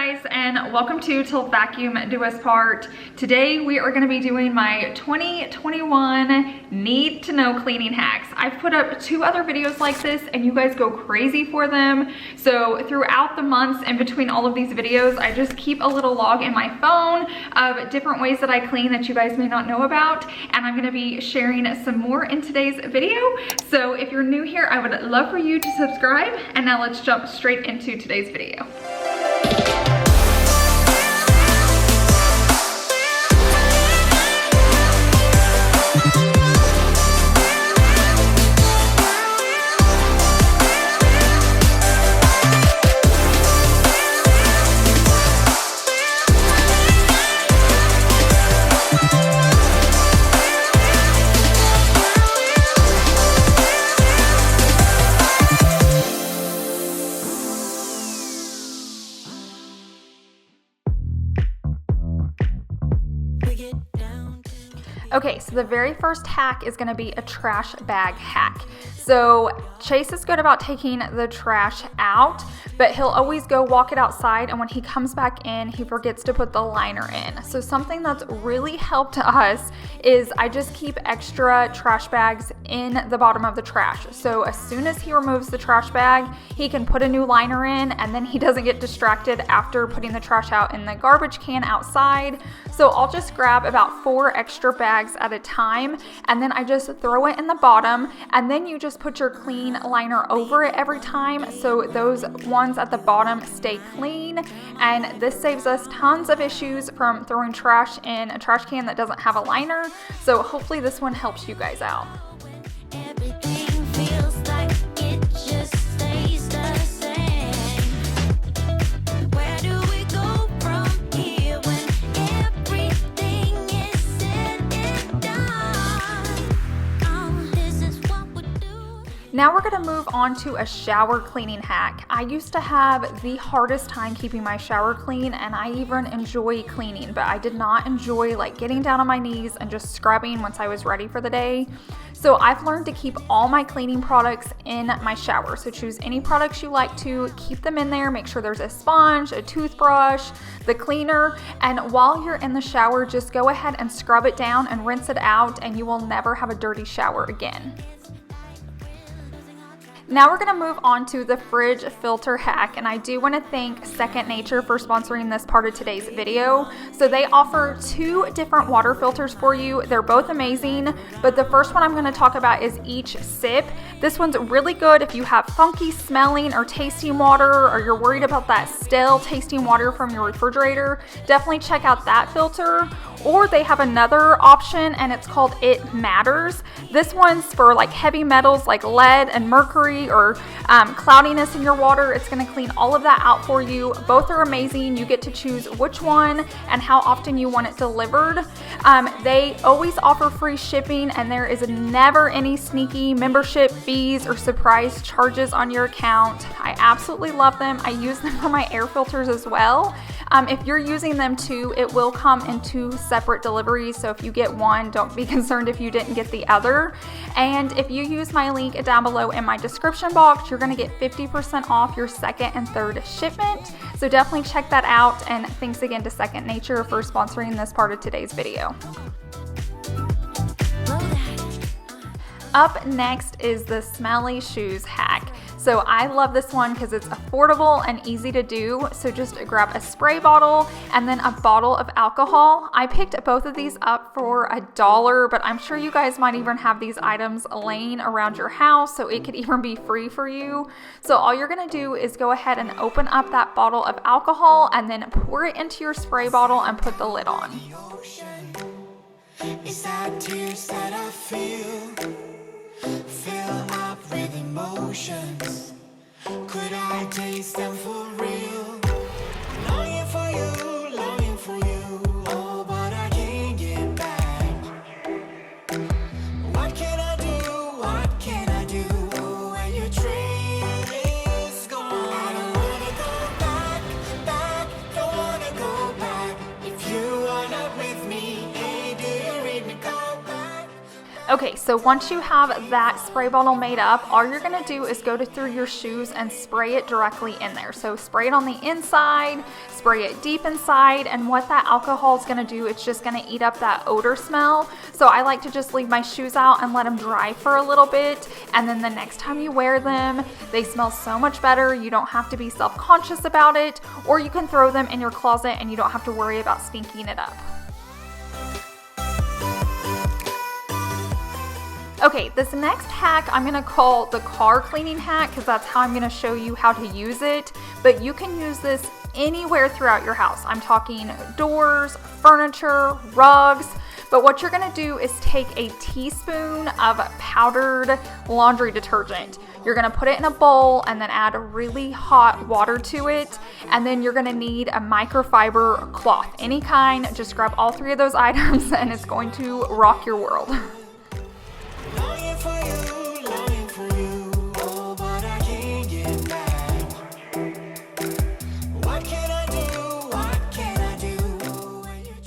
guys, and welcome to Till Vacuum Do Us Part. Today we are going to be doing my 2021 need to know cleaning hacks. I've put up 2 other videos like this and you guys go crazy for them. So throughout the months in between all of these videos, I just keep a little log in my phone of different ways that I clean that you guys may not know about, and I'm going to be sharing some more in today's video. So if you're new here, I would love for you to subscribe, and now let's jump straight into today's video. Okay, so the very first hack is going to be a trash bag hack. So Chase is good about taking the trash out, but he'll always go walk it outside, and when he comes back in, he forgets to put the liner in. So something that's really helped us is I just keep extra trash bags in the bottom of the trash. So as soon as he removes the trash bag, he can put a new liner in, and then he doesn't get distracted after putting the trash out in the garbage can outside. So I'll just grab about 4 extra bags at a time, and then I just throw it in the bottom, and then you just put your clean liner over it every time, so those ones at the bottom stay clean. And this saves us tons of issues from throwing trash in a trash can that doesn't have a liner. So hopefully this one helps you guys out. Everything feels like it just stays the same. Where do we go from here when everything is said and done? Oh, this is what we do. Now we're going to move on to a shower cleaning hack. I used to have the hardest time keeping my shower clean, and I even enjoy cleaning, but I did not enjoy like getting down on my knees and just scrubbing once I was ready for the day. So I've learned to keep all my cleaning products in my shower. So choose any products you like to, keep them in there, make sure there's a sponge, a toothbrush, the cleaner, and while you're in the shower, just go ahead and scrub it down and rinse it out, and you will never have a dirty shower again. Now we're going to move on to the fridge filter hack, and I do want to thank Second Nature for sponsoring this part of today's video. So they offer 2 different water filters for you. They're both amazing, but the first one I'm going to talk about is Each Sip. This one's really good if you have funky smelling or tasting water, or you're worried about that stale tasting water from your refrigerator. Definitely check out that filter. Or they have another option, and it's called It Matters. This one's for like heavy metals like lead and mercury, or cloudiness in your water. It's going to clean all of that out for you. Both are amazing. You get to choose which one and how often you want it delivered. They always offer free shipping, and there is never any sneaky membership fees or surprise charges on your account. I absolutely love them. I use them for my air filters as well. If you're using them too, it will come in 2 separate deliveries. So if you get one, don't be concerned if you didn't get the other. And if you use my link down below in my description box, you're going to get 50% off your 2nd and 3rd shipment. So definitely check that out. And thanks again to Second Nature for sponsoring this part of today's video. Up next is the Smelly shoes hack. So I love this one because it's affordable and easy to do. So just grab a spray bottle and then a bottle of alcohol. I picked both of these up for $1, but I'm sure you guys might even have these items laying around your house, so it could even be free for you. So all you're gonna do is go ahead and open up that bottle of alcohol and then pour it into your spray bottle and put the lid on. Is that tears that I feel up with emotions? Could I taste them for real? Longing for you, oh, but I can't get back. What can I do, oh, when your train is gone? I don't wanna go back, don't wanna go back. If you are not with me, hey, do you read me? Go back. Okay, so once you have that spray bottle made up, all you're gonna do is go through your shoes and spray it directly in there. So spray it on the inside, spray it deep inside, and what that alcohol is gonna do, it's just gonna eat up that odor smell. So I like to just leave my shoes out and let them dry for a little bit, and then the next time you wear them, they smell so much better. You don't have to be self-conscious about it, or you can throw them in your closet and you don't have to worry about stinking it up. Okay, this next hack I'm gonna call the car cleaning hack because that's how I'm gonna show you how to use it, but you can use this anywhere throughout your house. I'm talking doors, furniture, rugs, but what you're gonna do is take a teaspoon of powdered laundry detergent. You're gonna put it in a bowl and then add really hot water to it, and then you're gonna need a microfiber cloth, any kind. Just grab all three of those items and it's going to rock your world. Longing for you, oh, but I can't get back. What can I do?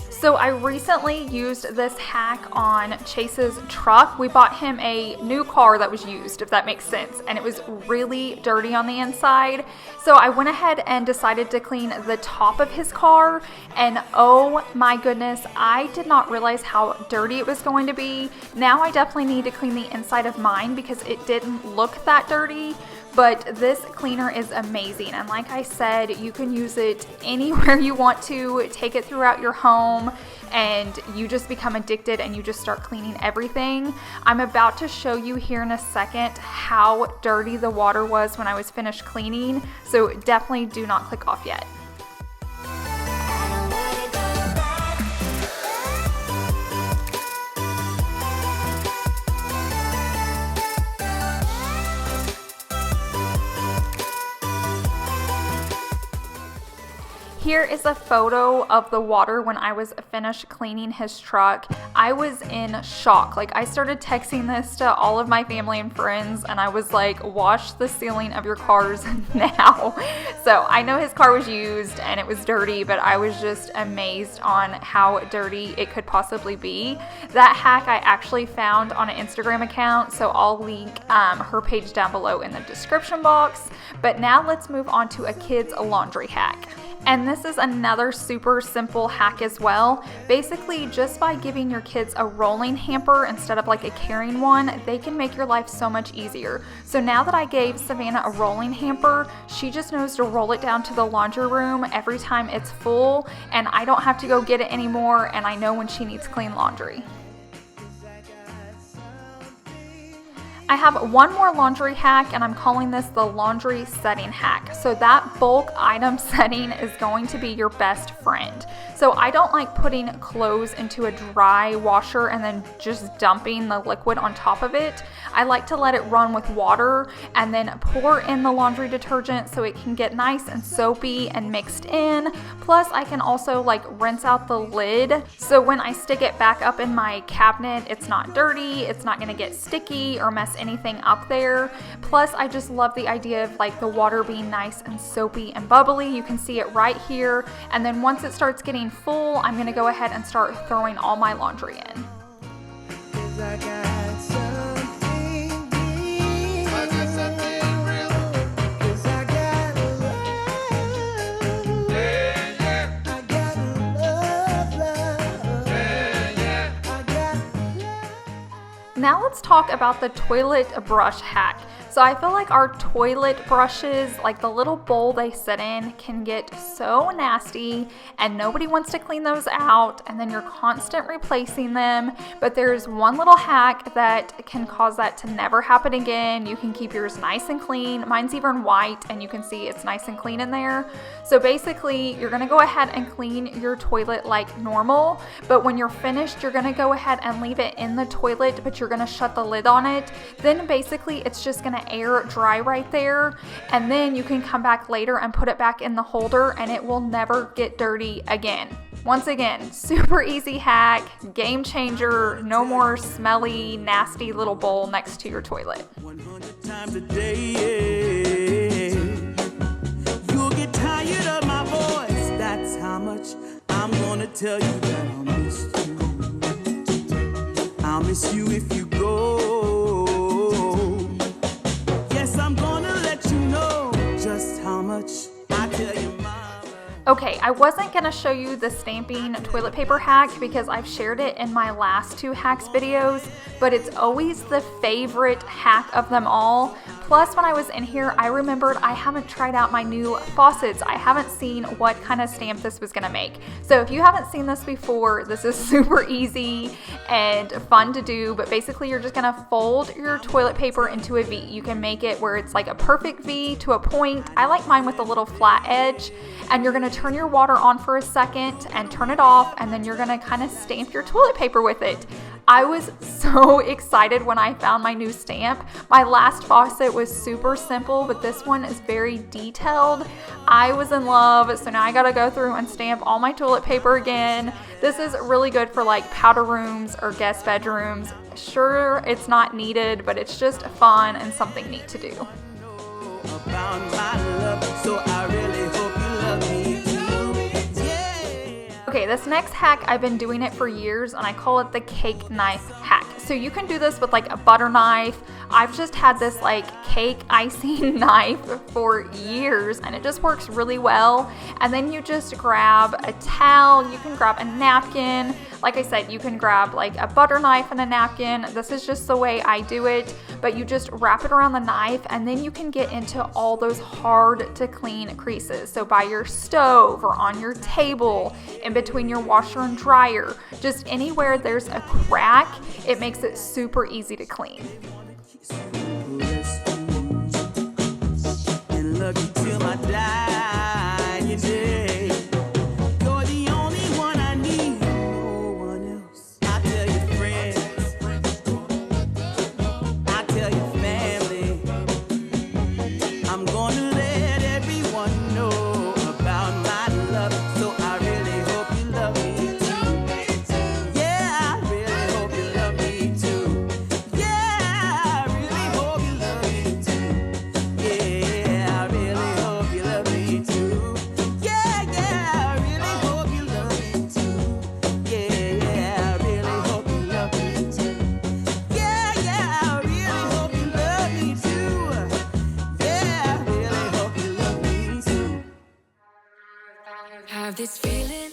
So I recently used this hack on Chase's truck. We bought him a new car that was used, if that makes sense, and it was really dirty on the inside. So I went ahead and decided to clean the top of his car, and oh my goodness, I did not realize how dirty it was going to be. Now I definitely need to clean the inside of mine because it didn't look that dirty. But this cleaner is amazing, and like I said, you can use it anywhere you want to. Take it throughout your home and you just become addicted and you just start cleaning everything. I'm about to show you here in a second how dirty the water was when I was finished cleaning, so definitely do not click off yet. Here is a photo of the water when I was finished cleaning his truck. I was in shock. Like, I started texting this to all of my family and friends, and I was like, wash the ceiling of your cars now. So I know his car was used and it was dirty, but I was just amazed on how dirty it could possibly be. That hack I actually found on an Instagram account, so I'll link her page down below in the description box. But now let's move on to a kid's laundry hack. And this is another super simple hack as well. Basically, just by giving your kids a rolling hamper instead of like a carrying one, they can make your life so much easier. So now that I gave Savannah a rolling hamper, she just knows to roll it down to the laundry room every time it's full, and I don't have to go get it anymore, and I know when she needs clean laundry. I have one more laundry hack, and I'm calling this the laundry setting hack. So that bulk item setting is going to be your best friend. So I don't like putting clothes into a dry washer and then just dumping the liquid on top of it. I like to let it run with water and then pour in the laundry detergent so it can get nice and soapy and mixed in. Plus I can also like rinse out the lid, so when I stick it back up in my cabinet, it's not dirty, it's not gonna get sticky or mess anything up there. Plus I just love the idea of like the water being nice and soapy and bubbly. You can see it right here, and then once it starts getting full, I'm gonna go ahead and start throwing all my laundry in. Now let's talk about the toilet brush hack. So I feel like our toilet brushes, like the little bowl they sit in, can get so nasty and nobody wants to clean those out, and then you're constant replacing them. But there's one little hack that can cause that to never happen again. You can keep yours nice and clean. Mine's even white and you can see it's nice and clean in there. So basically you're gonna go ahead and clean your toilet like normal, but when you're finished, you're gonna go ahead and leave it in the toilet, but you're gonna shut the lid on it. Then basically it's just gonna air dry right there, and then you can come back later and put it back in the holder and it will never get dirty again. Once again, super easy hack, game changer, no more smelly, nasty little bowl next to your toilet. 100 times a day, you'll get tired of my voice. That's how much I'm gonna tell you that I'll miss you. I'll miss you if you go. Okay, I wasn't going to show you the stamping toilet paper hack because I've shared it in my last 2 hacks videos, but it's always the favorite hack of them all. Plus, when I was in here, I remembered I haven't tried out my new faucets. I haven't seen what kind of stamp this was going to make. So if you haven't seen this before, this is super easy and fun to do, but basically you're just going to fold your toilet paper into a V. You can make it where it's like a perfect V to a point. I like mine with a little flat edge, and you're going to turn your water on for a second and turn it off, and then you're going to kind of stamp your toilet paper with it. I was so excited when I found my new stamp. My last faucet was super simple, but this one is very detailed. I was in love, so now I gotta go through and stamp all my toilet paper again. This is really good for like powder rooms or guest bedrooms. Sure, it's not needed, but it's just fun and something neat to do. About my love, so I really hope you love me too. Yeah. Okay, this next hack, I've been doing it for years, and I call it the cake knife hack. So you can do this with like a butter knife. I've just had this like cake icing knife for years, and it just works really well. And then you just grab a towel, you can grab a napkin. Like I said, you can grab like a butter knife and a napkin. This is just the way I do it, but you just wrap it around the knife, and then you can get into all those hard to clean creases. So by your stove or on your table, in between your washer and dryer, just anywhere there's a crack, it makes it super easy to clean. And love you till my dying day. You're the only one I need, no one else. I tell your friends, I tell your family, I'm gonna let everyone know about my love. So I really hope you love me too. Yeah, I really hope you love me too. Yeah, I really hope you love me too. Yeah, I really hope you love me too. Yeah, I really hope you love me too. Yeah, I really hope you love me too. Yeah, I really hope you love me too. Yeah, I really hope you love me too. Have this feeling.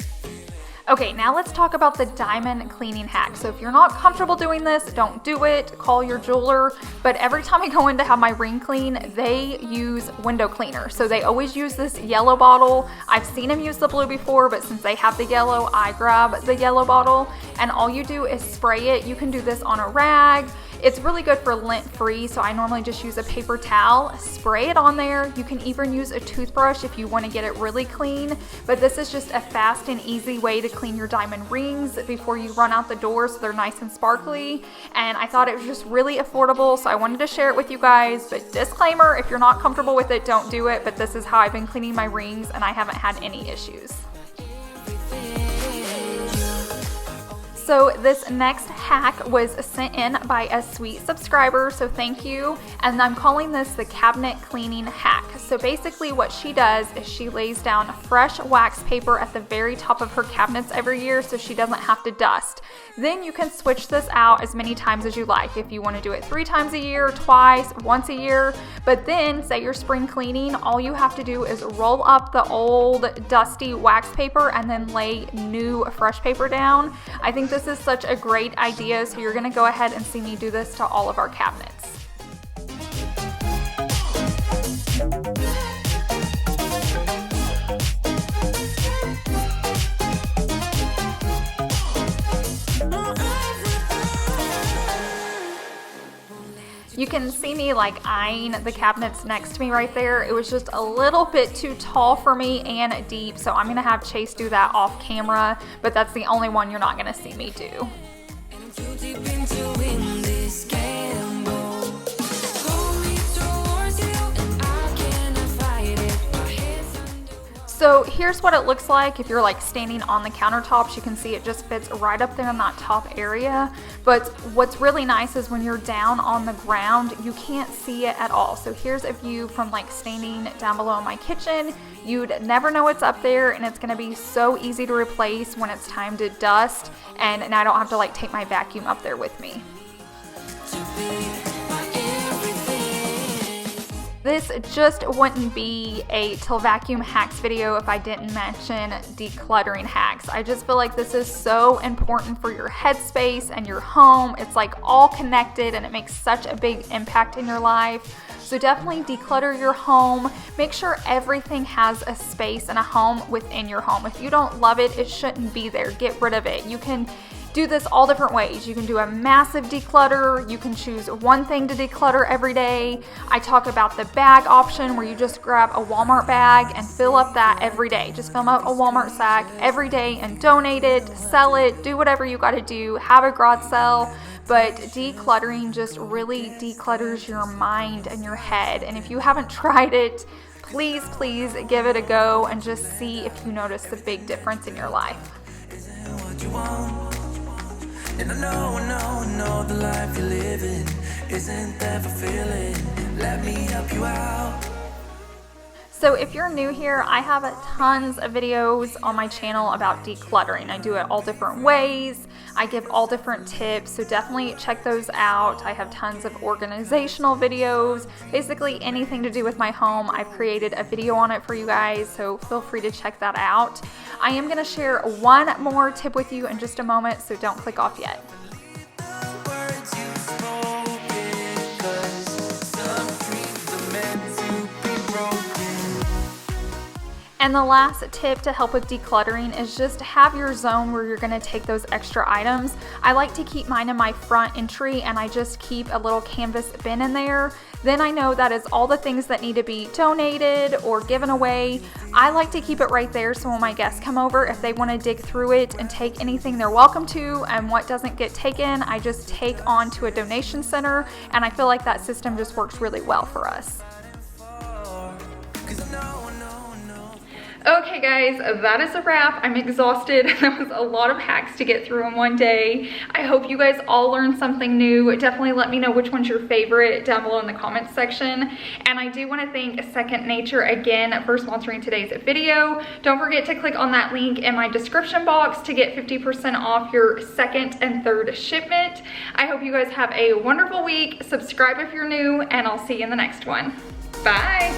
Okay, now let's talk about the diamond cleaning hack. So if you're not comfortable doing this, don't do it. Call your jeweler. But every time I go in to have my ring clean, they use window cleaner. So they always use this yellow bottle. I've seen them use the blue before, but since they have the yellow, I grab the yellow bottle. And all you do is spray it. You can do this on a rag. It's really good for lint-free, so I normally just use a paper towel, spray it on there. You can even use a toothbrush if you want to get it really clean, but this is just a fast and easy way to clean your diamond rings before you run out the door so they're nice and sparkly, and I thought it was just really affordable, so I wanted to share it with you guys. But disclaimer, if you're not comfortable with it, don't do it, but this is how I've been cleaning my rings, and I haven't had any issues. So this next hack was sent in by a sweet subscriber, so thank you. And I'm calling this the cabinet cleaning hack. So basically what she does is she lays down fresh wax paper at the very top of her cabinets every year so she doesn't have to dust. Then you can switch this out as many times as you like. If you want to do it 3 times a year, twice, once a year. But then, say you're spring cleaning, all you have to do is roll up the old dusty wax paper and then lay new fresh paper down. I think this is such a great idea, so you're going to go ahead and see me do this to all of our cabinets. You can see me like eyeing the cabinets next to me right there. It was just a little bit too tall for me and deep, so I'm gonna have Chase do that off camera, but that's the only one you're not gonna see me do. So here's what it looks like if you're like standing on the countertops. You can see it just fits right up there in that top area. But what's really nice is when you're down on the ground, you can't see it at all. So here's a view from like standing down below in my kitchen. You'd never know it's up there, and it's gonna be so easy to replace when it's time to dust. And I don't have to like take my vacuum up there with me. This just wouldn't be a Till Vacuum Hacks video if I didn't mention decluttering hacks. I just feel like this is so important for your headspace and your home. It's like all connected and it makes such a big impact in your life. So definitely declutter your home. Make sure everything has a space and a home within your home. If you don't love it, it shouldn't be there. Get rid of it. You can do this all different ways. You can do a massive declutter. You can choose one thing to declutter every day. I talk about the bag option where you just grab a Walmart bag and fill up that every day. Just fill up a Walmart sack every day and donate it, sell it, do whatever you got to do, have a garage sale. But decluttering just really declutters your mind and your head. And if you haven't tried it, please give it a go and just see if you notice the big difference in your life. What you want. And I know the life you're living isn't that fulfilling. Let me help you out. So if you're new here, I have tons of videos on my channel about decluttering. I do it all different ways. I give all different tips, so definitely check those out. I have tons of organizational videos. Basically anything to do with my home, I've created a video on it for you guys, so feel free to check that out. I am going to share one more tip with you in just a moment, so don't click off yet. Words you've spoken, 'cause some dreams are meant to be broken. And the last tip to help with decluttering is just have your zone where you're going to take those extra items. I like to keep mine in my front entry and I just keep a little canvas bin in there. Then I know that is all the things that need to be donated or given away. I like to keep it right there so when my guests come over, if they want to dig through it and take anything, they're welcome to, and what doesn't get taken, I just take on to a donation center, and I feel like that system just works really well for us. Okay guys, that is a wrap. I'm exhausted. That was a lot of hacks to get through in one day. I hope you guys all learned something new. Definitely let me know which one's your favorite down below in the comments section. And I do want to thank Second Nature again for sponsoring today's video. Don't forget to click on that link in my description box to get 50% off your second and third shipment. I hope you guys have a wonderful week. Subscribe if you're new, and I'll see you in the next one. Bye.